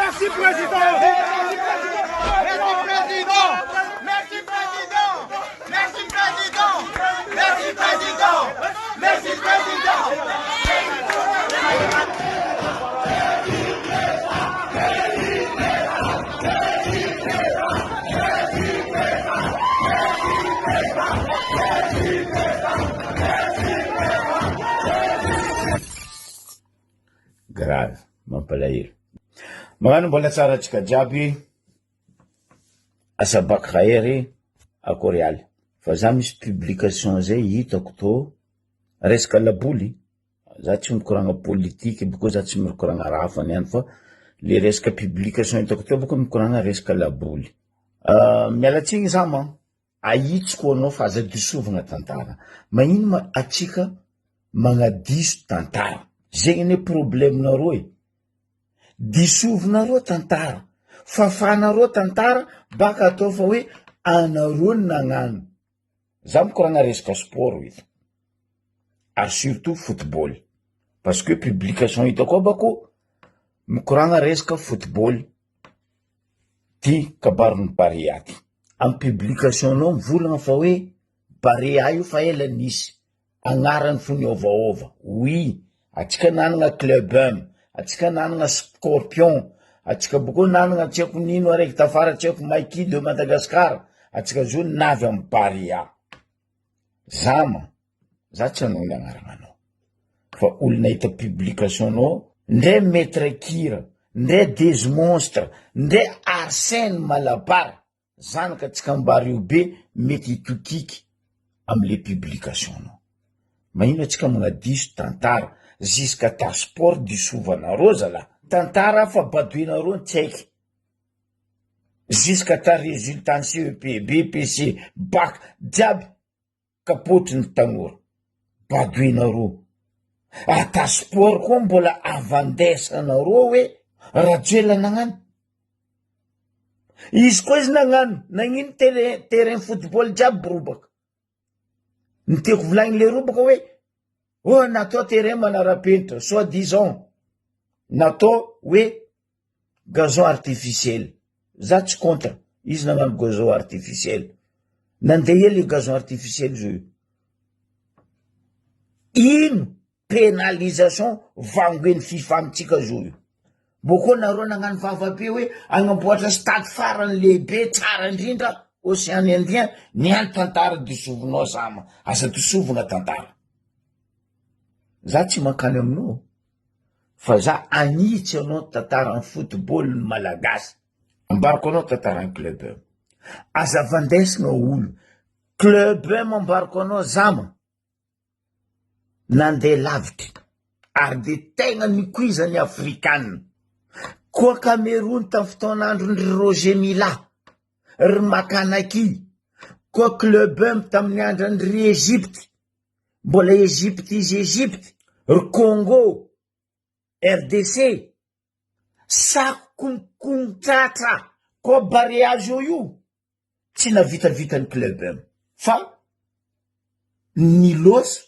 Merci, Président. Merci, Président. Merci, Président. Merci, Président. Merci, Président. Grave, mampalahelo. Magnano mbola tsara antsika jiaby asa bac khaery a Korealy. Fa za misy publication zay hitako to resaka laboly. Za tsy mikoragna politique boko za tsy mikoragna raha fa niany fa le resaka publication hitako to boko mikoragna resaka laboly. Mialatsigny za ma ahitsiko anao fa aza disovagna tantara. Magnino ma atsika magnadiso tantara. Zegny ne problemenareo e. Disovonareo tantara, fafanareo tantara, baka atao fa hoe anareo nagnano. Za mikoragna resaka sport ito. Ary surtout football. Parce que publication hitako bako mikoragna resaka football ty kabaron'ny Barea ty. Am publication nao mivolagna fa hoe Barea io fa ela nisy agnarany fo niovaova. Oui, atsika nanagna club atsika nanagna Scorpion, atsika boko nanagna tsy haiko nino araiky tafara tsy haiko Maïki de Madagascar, atsika zo navy amy Barea. Zama, za tsy hanao le agnaragnanao. Fa olona hita publication nao, ndre Maître Kira, ndre des monstres, ndre Arsène Malabara, zanaka atsika Mbario be mety hitokiky amle publication nao. Magnino atsika magnadiso tantara jusqu'à ta sport disovanareo zala. Tantara fa badoinareo tsy haiky. Jusqu'à ta résultat CEP, BPC, bac, jiaby kapotry ny tanora. Badoinareo. Ta sport koa mbola avandesanareo hoe rajoela nagnano. Izy koa izy nagnano, nagnino terrain football jiaby robaka. Niteko volagny le robaka hoe natao terrain manarapenitra, soi-disant natao hoe gazon artificiel. Za tsy contre, izy nagnano gazon artificiel. Nandeha le gazon artificiel zo io. Ino pénalisation vangoen'ny FIFA amitsika zo io. Boko nareo nagnano vavabe hoe agnamboatra stade farany lehibe tsara indrindra Océan Indien, niany tantara disovinao sama. Asa disovina tantara. Za tsy mankany aminao. Fa za anitsy anao tantara ny football malagasy. Ambarako anao tantara ny club. Aza vandesina olo. Club ambarako anao zama. Nandeha lavitry. Ary de tegna nikuizany Afrikanina. Koa Cameroun ta fotoanandron'ny Roger Mila. Ry Makanaki. Koa club tamin'ny andran'ny Egypte. Mbola Egypte izy Egypte. Ry Congo. RDC. Sakonkontratra. Koa Barea zo io. Tsy navitavita ny club fa niloso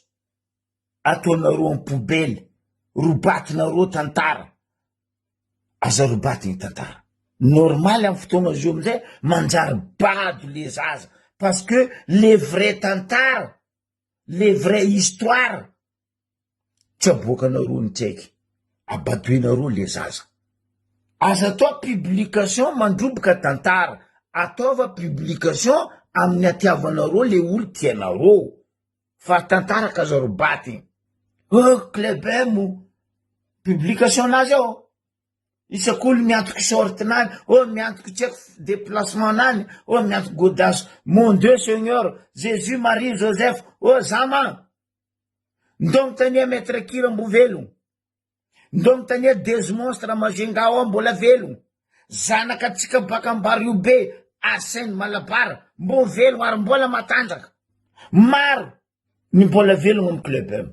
ataonareo amin'ny poubelle. Robatinareo tantara. Aza robaty ny tantara. Normal amin'ny fotoana zo amizay manjary bado le zaza. Parce que les vrais tantara, les vraies histoires, tsy aboakanareo ny tsaiky. Abadoinareo le zaza. Aza atao publication mandroboka tantara. Ataova publication amin'ny atiavanareo le olo tianareo. Fa tantara ka aza robaty. Club publication nazy ao. Isak'olo miantoky sortinany, miantoky tsy haiko déplacement nany, miantoky godasy. Mon Dieu Seigneur, Jésus, Marie, Joseph, zama. Ndongo tania Maître Kira mbo velogno. Ndongo tania des monstres Majenga ao mbola velogno. Zanaka atsika baka Mbario be, Arsène Malabara, mbo velogno ary mbola matanjaka. Maro ny mbola velogno amin'ny club.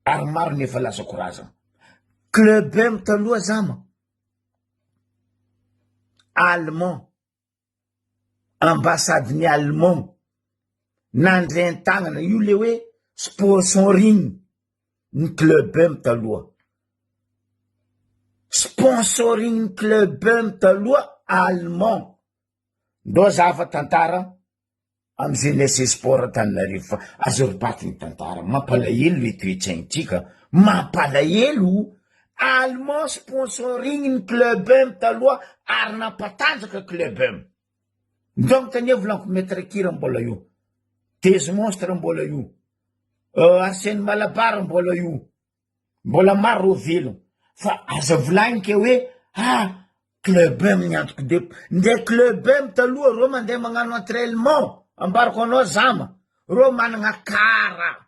Ary maro nefa lasa korazana. Club taloha zama. Allemand. Ambassade ny Allemand. Nandre tagnana io le hoe sponsoring ny club taloha. sponsoring club taloha allemand. Ndao zafa tantara amy jeunesse sport Antananarivo fa azo ripaty ny tantara mampalahelo le toetsaintsika mampalahelo. Allemand sponsoring ny club taloha ary nampatanjaka club. Donc tania volaniko maître Kira mbola io, Des Monstres mbola io, Arsène Malabar mbola io, mbola maro velogno fa aza volagnike hoe club niantoko de nde club taloha ro mandeha magnano entraînement ambarako anao zama ro managna kara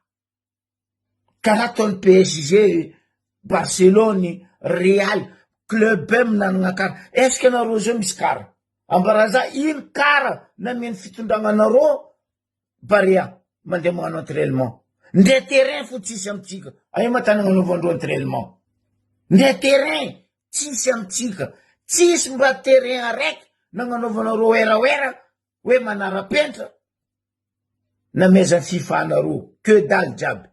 ataony PSG, Barcelone, Real, club nanagna kara. Est-ce que nareo zao misy kara ambara za ino kara nameny fitondragnanareo Barea mandeha magnano entraînement? Nde terrain fo tsisy amitsika ay matanagna anaovandreo entraînement. Nde terrain tsisy amitsika, tsisy mba terrain araiky nagnanaovanareo eraera hoe manara-pentra na meza FIFA nareo que dalle jiaby.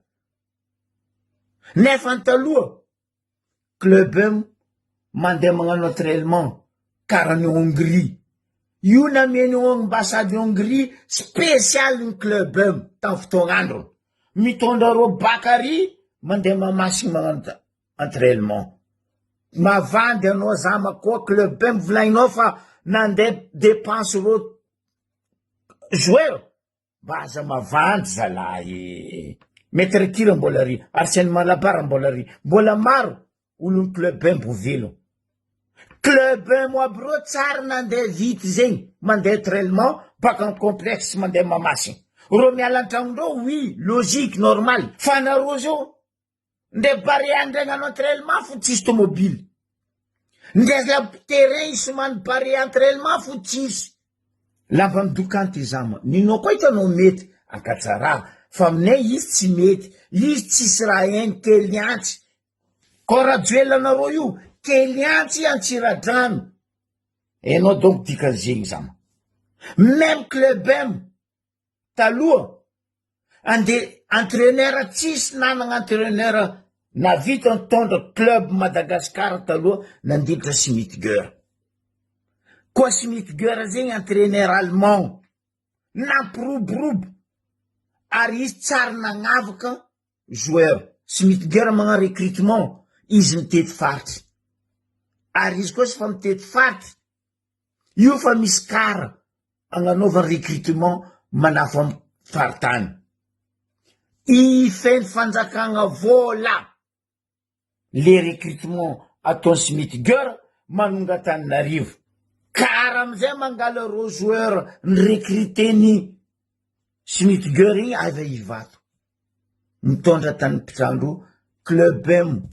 Nefa taloha club mandeha magnano entraînement kara ny Hongrie. Io nameny ambassade Hongrie spécial ny club tamin'ny fotoagn'andro mitondra ro Bakary mandeha mamasigny magnano entraînement. Mavandy anao zama koa club volagninao fa nandeha dépense ro joueur mba aza mavandy zalahy. Maître Kira mbola ry, Arsène Malabar mbola ry, mbola maro olony club mbovelo. Club aby ro tsara nandeha vity zegny mandeha entraînement baka ny complexe mandeha mamasigny ro miala antragnondreo. Oui, logique, normal. Fa nareo zao nde Barea ndray gnano entraînement fo tsisy tomobile, nde la terrain isomany Barea entraînement fo tsisy. Lamba midokanty zama ninao koa hitanao mety akatsara fa aminay izy tsy mety, izy tsisy raha hainy kely antsy. Ko raha joelanareo io kely antsy Antsiradrano. Enao donc dikan'zegny zama. Même club taloha ande entraîneur tsisy nanagna entraîneur navita nitondra club Madagascar taloha nandilitra Schmittger. Koa Schmittger zegny entraîneur allemand nampiroborobo ary izy tsara nagnavaka joueur. Schmittger magna recrutement izy mitety faritry ary izy koa sy fa mitety faritry io fa misy kara agnanaova recrutement manafa faritany ifeny fanjakagna vola le recrutement ataony Schmittger manonga Antananarivo. Kara amizay mangala ro joueur ny recruteny Schmittger igny avy ivato mitondra tany mpitsandro club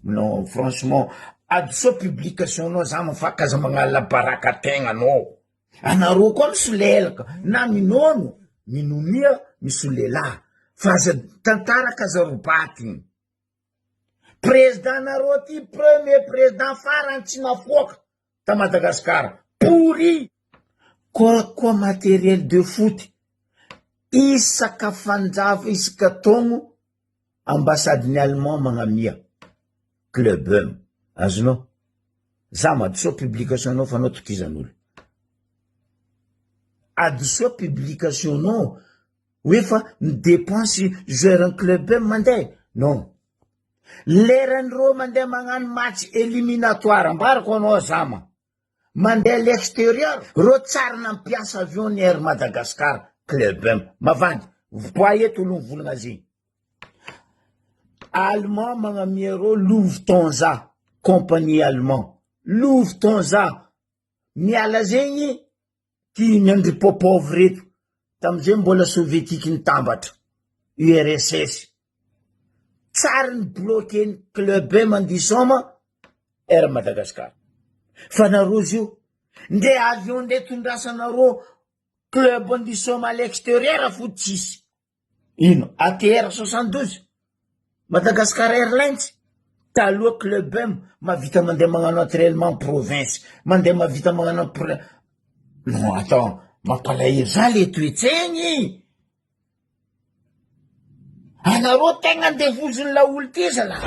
non franchement adoso publication nao zama fa kaza magnala baraka tegna anao. Anareo koa misolelaka na minono minomia misolela fa aza tantara kazarobaty. Président nareo ty premier président farany tsy nafoaka ta Madagascar pourri. Koa matériel de foot isaka fanjava isaka togno ambasadiny allemand magnamia club azonao zama adosoa publication nao fa anao tokizan'olo adosoa publication nao hoe fa midépense joueur club mandeha non. Leran'ireo mandeha magnano match éliminatoire ambarako anao zama mandeha l'extérieur ro tsara nampiasa avion ny Air Madagascar club mavandy poa eto olo mivolagna zegny. Allemand magnamia ro Lufthansa compagnie allemand Lufthansa miala zegny ty miandry popov reto tamizay mbola soviétique nitambatra URSS tsara ny bloqué ny club mandisoma Air Madagascar. Fa nareo zio nde avion nde tondrasanareo club andisoma à l'extérieur fo tsisy ino ATR 72 Madagascar Airlines. Taloha club mavita mandeha magnano entraînement province mandeha mavita magnano non attends mampalahelo za le toetsaigny. Anareo tegna andevozony laolo ty zala.